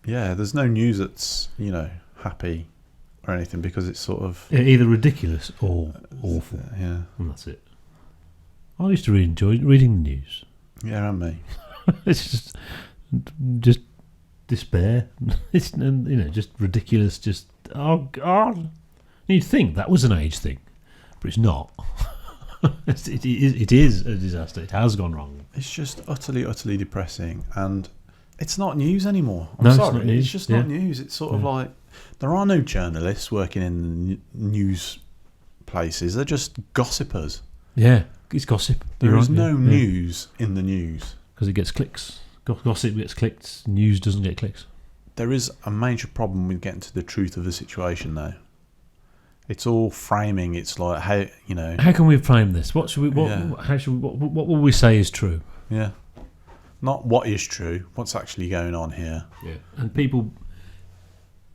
Yeah, there's no news that's, happy or anything because it's sort of... Either ridiculous or awful. Yeah. And that's it. I used to really enjoy reading the news. Yeah, and me. It's just despair. It's just ridiculous. Just oh god. You'd think that was an age thing, but it's not. It is a disaster. It has gone wrong. It's just utterly, utterly depressing, and it's not news anymore. No, sorry, it's not news. It's just not news. It's sort of like there are no journalists working in the news places. They're just gossipers. Yeah, it's gossip. There is no news in the news because it gets clicks. Gossip gets clicks. News doesn't get clicks. There is a major problem with getting to the truth of the situation, though. It's all framing. It's like how can we frame this? What should we? What will we say is true? Yeah, not what is true. What's actually going on here? Yeah, and people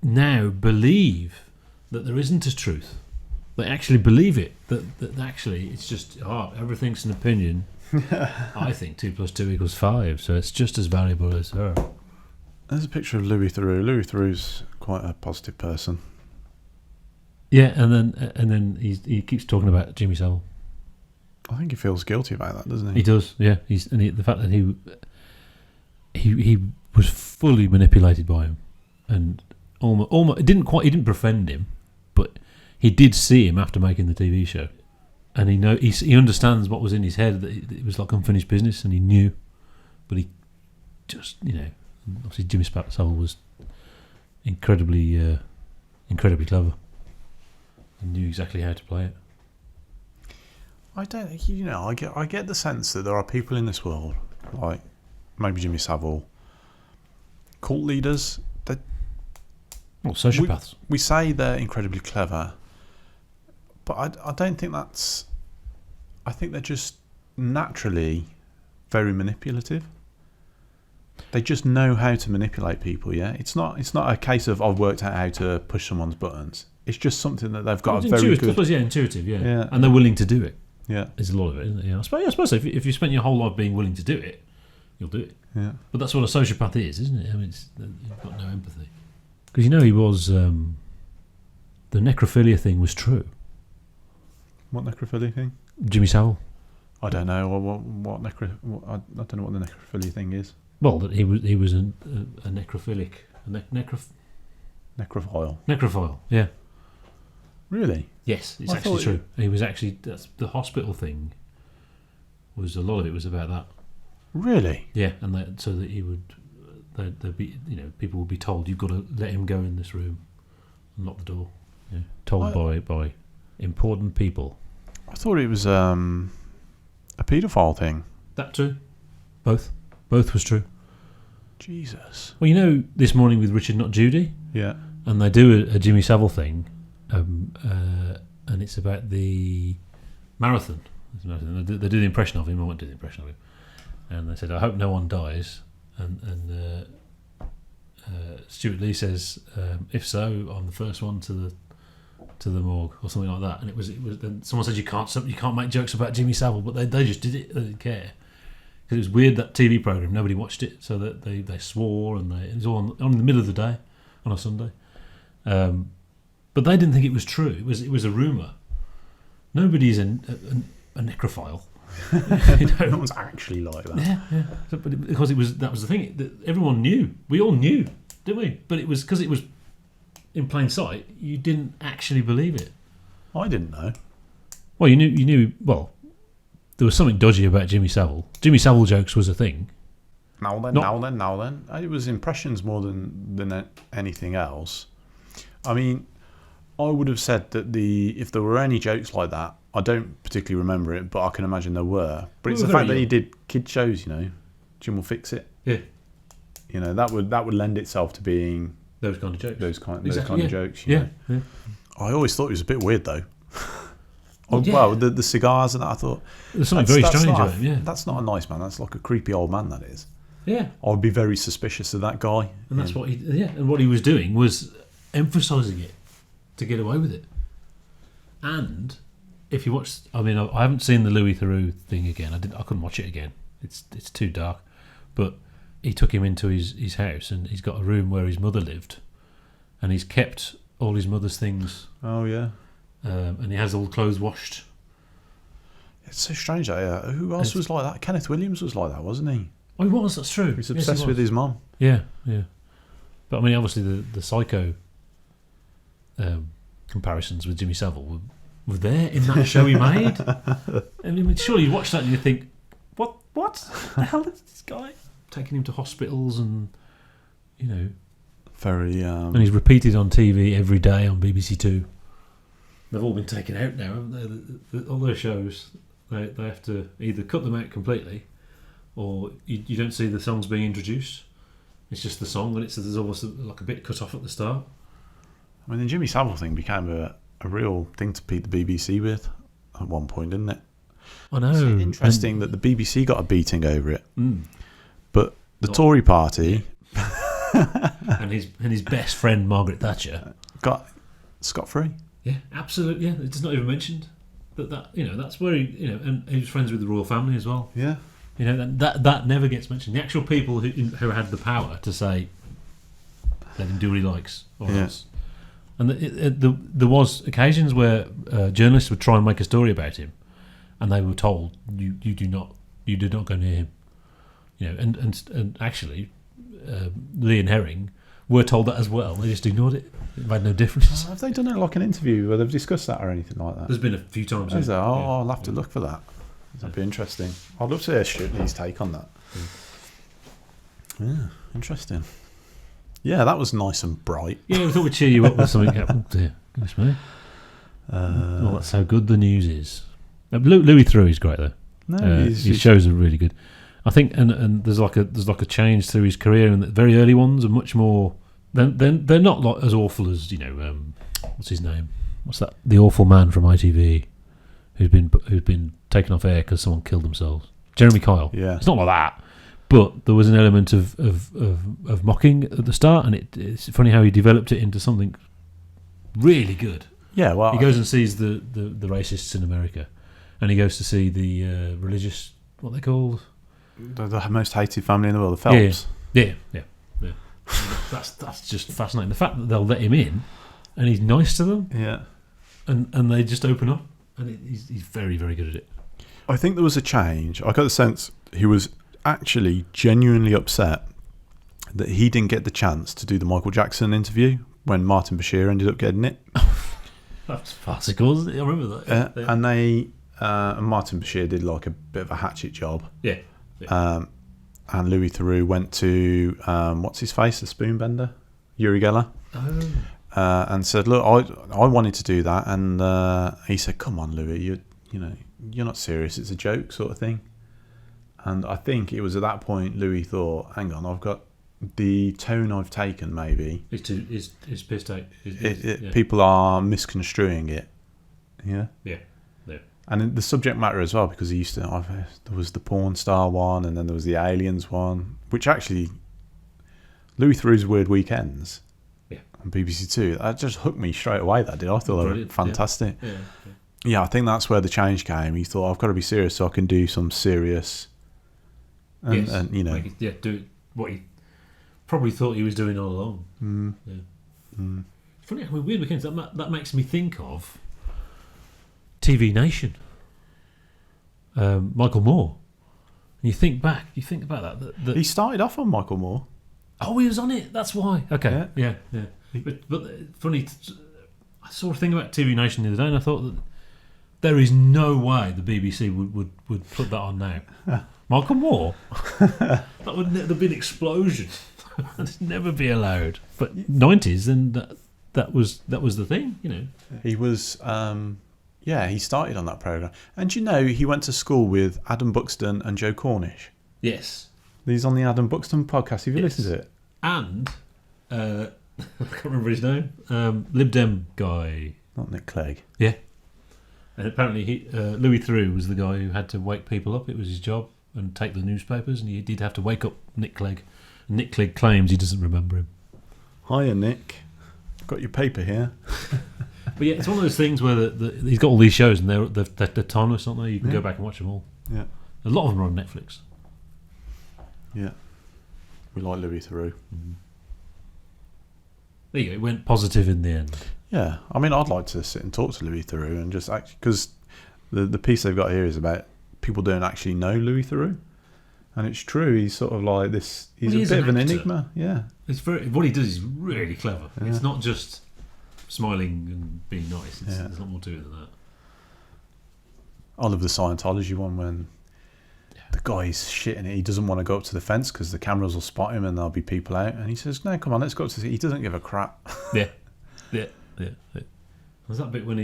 now believe that there isn't a truth. They actually believe it. That actually it's just everything's an opinion. I think 2 + 2 = 5, so it's just as valuable as her. There's a picture of Louis Theroux. Louis Theroux's quite a positive person. Yeah, and then he keeps talking about Jimmy Savile. I think he feels guilty about that, doesn't he? He does, yeah. The fact that he was fully manipulated by him, and almost he didn't befriend him, but he did see him after making the TV show, and he understands what was in his head, that it was like unfinished business, and he knew, but he just obviously Jimmy Savile was incredibly clever. He knew exactly how to play it. I don't, I get the sense that there are people in this world, like maybe Jimmy Savile, cult leaders, that sociopaths. We say they're incredibly clever, but I don't think that's. I think they're just naturally very manipulative. They just know how to manipulate people. Yeah, it's not a case of I've worked out how to push someone's buttons. It's just something that they've got very good. Intuitive, yeah, and they're willing to do it. Yeah, there's a lot of it, isn't it? Yeah, I suppose if you spent your whole life being willing to do it, you'll do it. Yeah, but that's what a sociopath is, isn't it? I mean, you've got no empathy. Because he was the necrophilia thing was true. What necrophilia thing? Jimmy Savile. I don't know what I don't know what the necrophilia thing is. Well, that he was a necrophilic, necrophile. Necrophile, yeah. Really? Yes, it's actually true. He was actually the hospital thing. Was a lot of it was about that. Really? Yeah, and so that he would, there'd be people would be told you've got to let him go in this room, and lock the door. Yeah, told by important people. I thought it was a paedophile thing. That too. Both was true. Jesus. Well, This Morning with Richard Not Judy. Yeah. And they do a Jimmy Savile thing, and it's about the marathon. They do the impression of him. I won't do the impression of him. And they said, "I hope no one dies." And Stuart Lee says, "If so, I'm the first one to the morgue," or something like that. And it was. Then someone said, "You can't make jokes about Jimmy Savile," but they just did it. They didn't care. Because it was weird, that TV program, nobody watched it, so that they swore, and it was all on in the middle of the day on a Sunday. But they didn't think it was true. It was a rumour. Nobody's a necrophile. No one's actually like that. Yeah. But because that was the thing that everyone knew. We all knew, didn't we? But it was because it was in plain sight. You didn't actually believe it. I didn't know. Well, you knew. Well, there was something dodgy about Jimmy Savile. Jimmy Savile jokes was a thing. Now then. It was impressions more than anything else. I mean, I would have said that if there were any jokes like that, I don't particularly remember it, but I can imagine there were. But it's the fact that he did kid shows, Jim Will Fix It. Yeah. That would lend itself to being those kind of jokes. Those kind of jokes. Yeah. I always thought it was a bit weird though. Well, the cigars and that, I thought there's something very strange about him. Yeah, that's not a nice man. That's like a creepy old man. That is. Yeah, I would be very suspicious of that guy. And that's what he. Yeah, and what he was doing was emphasising it to get away with it. And if you watch, I haven't seen the Louis Theroux thing again. I couldn't watch it again. It's too dark. But he took him into his house, and he's got a room where his mother lived, and he's kept all his mother's things. Oh yeah. And he has all the clothes washed. It's so strange. Who else was like that? Kenneth Williams was like that, wasn't he? Oh, he was. That's true. He was obsessed with his mum. Yeah. But I mean, obviously, the Psycho comparisons with Jimmy Savile were there in that show he made. I mean, surely you watch that and you think, what the hell is this guy? Taking him to hospitals and, Very. And he's repeated on TV every day on BBC Two. They've all been taken out now, haven't they? All those shows, they have to either cut them out completely, or you don't see the songs being introduced. It's just the song, and there's almost like a bit cut off at the start. I mean, the Jimmy Savile thing became a real thing to beat the BBC with at one point, didn't it? I know. It's interesting that the BBC got a beating over it, but the Tory party and his best friend Margaret Thatcher got scot-free. Yeah, absolutely. Yeah, it's not even mentioned that's where he and he was friends with the royal family as well. Yeah, that never gets mentioned. The actual people who had the power to say, let him do what he likes, or else. And there was occasions where journalists would try and make a story about him, and they were told, you do not go near him. And actually, Lee and Herring were told that as well. They just ignored it. It made no difference. Have they done it like an interview where they've discussed that or anything like that? There's been a few times. Is there? I'll have to look for that. That'd be interesting. I'd love to hear Strictly's take on that. Yeah, interesting. Yeah, that was nice and bright. Yeah, we thought we'd cheer you up with something. Oh dear, goodness me. Well, that's how good the news is. Louis Theroux is great though. No, his shows are really good. I think, and there's like a change through his career, and the very early ones are much more. They're not like as awful as what's his name? What's that? The awful man from ITV, who's been taken off air because someone killed themselves. Jeremy Kyle. Yeah, it's not like that, but there was an element of mocking at the start, and it's funny how he developed it into something really good. Yeah, well, he goes and sees the racists in America, and he goes to see the religious, what they called. The most hated family in the world, the Phelps. Yeah. That's just fascinating. The fact that they'll let him in, and he's nice to them. Yeah, and they just open up, and he's very, very good at it. I think there was a change. I got the sense he was actually genuinely upset that he didn't get the chance to do the Michael Jackson interview when Martin Bashir ended up getting it. That's farcical, isn't it? I remember that. Yeah. And they and Martin Bashir did like a bit of a hatchet job. Yeah. And Louis Theroux went to what's his face, the spoonbender, Uri Geller, and said, "Look, I wanted to do that," and he said, "Come on, Louis, you're not serious. It's a joke, sort of thing." And I think it was at that point Louis thought, "Hang on, I've got the tone I've taken. Maybe it's pissed out. People are misconstruing it." Yeah. Yeah. And the subject matter as well, because he used to. There was the porn star one, and then there was the aliens one, which actually Louis Theroux's Weird Weekends on BBC Two. That just hooked me straight away. That did. I thought they were fantastic. Yeah, I think that's where the change came. He thought, I've got to be serious, so I can do some serious. And do what he probably thought he was doing all along. It's funny. I mean, Weird Weekends. That makes me think of TV Nation, Michael Moore. And you think about that. He started off on Michael Moore. Oh, he was on it. That's why. Okay. Yeah. But funny. I saw a thing about TV Nation the other day, and I thought that there is no way the BBC would put that on now. Michael Moore. That would have been an explosion. That'd never be allowed. But 90s, and that was the thing. He was. He started on that programme. And he went to school with Adam Buxton and Joe Cornish. Yes. He's on the Adam Buxton podcast. Have you listened to it? And, I can't remember his name, Lib Dem guy. Not Nick Clegg. Yeah. And apparently Louis Theroux was the guy who had to wake people up. It was his job, and take the newspapers, and he did have to wake up Nick Clegg. And Nick Clegg claims he doesn't remember him. Hiya, Nick. Got your paper here. But yeah, it's one of those things where he's got all these shows, and they're timeless, aren't they? You can go back and watch them all. Yeah, a lot of them are on Netflix. Yeah, We like Louis Theroux. There you go. It went positive in the end. Yeah, I mean, I'd like to sit and talk to Louis Theroux and just actually, because the piece they've got here is about people don't actually know Louis Theroux, and it's true. He's sort of like this. He's a bit of an enigma. Yeah, it's what he does is really clever. Yeah. It's not just smiling and being nice. There's a lot more to it than that. I love the Scientology one when the guy's shitting it. He doesn't want to go up to the fence because the cameras will spot him and there'll be people out. And he says, "No, come on, let's go up to the." He doesn't give a crap. Yeah. There's that bit when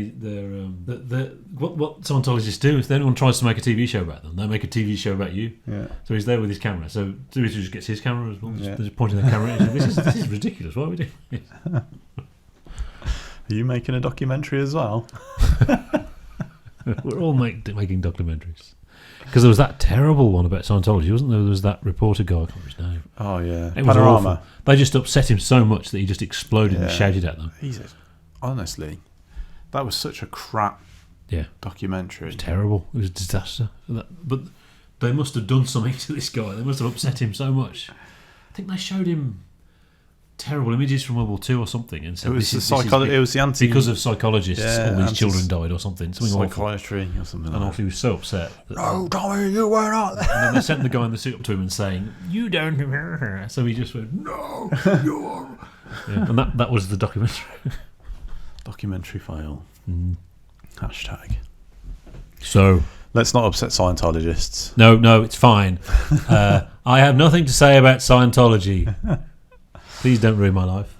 what Scientologists do if anyone tries to make a TV show about them, they make a TV show about you. Yeah. So he's there with his camera. So Louis just gets his camera as well. Yeah. Just pointing the camera. At this is ridiculous. Why are we doing this? Are you making a documentary as well? We're all making documentaries. Because there was that terrible one about Scientology, wasn't there? There was that reporter guy, I can't remember his name. Oh, yeah. It was awful. They just upset him so much that he just exploded and shouted at them. Honestly, that was such a crap documentary. It was terrible. It was a disaster. But they must have done something to this guy. They must have upset him so much. I think they showed him terrible images from World War II or something, and said it was the anti because of psychologists. All these children died or something. Psychiatry or something. And he was so upset. No, Tommy, you were not. And then they sent the guy in the suit up to him and saying, "You don't." So he just went, "No, you are." Yeah, and that was the documentary. Documentary file. Hashtag. So let's not upset Scientologists. No, it's fine. I have nothing to say about Scientology. Please don't ruin my life.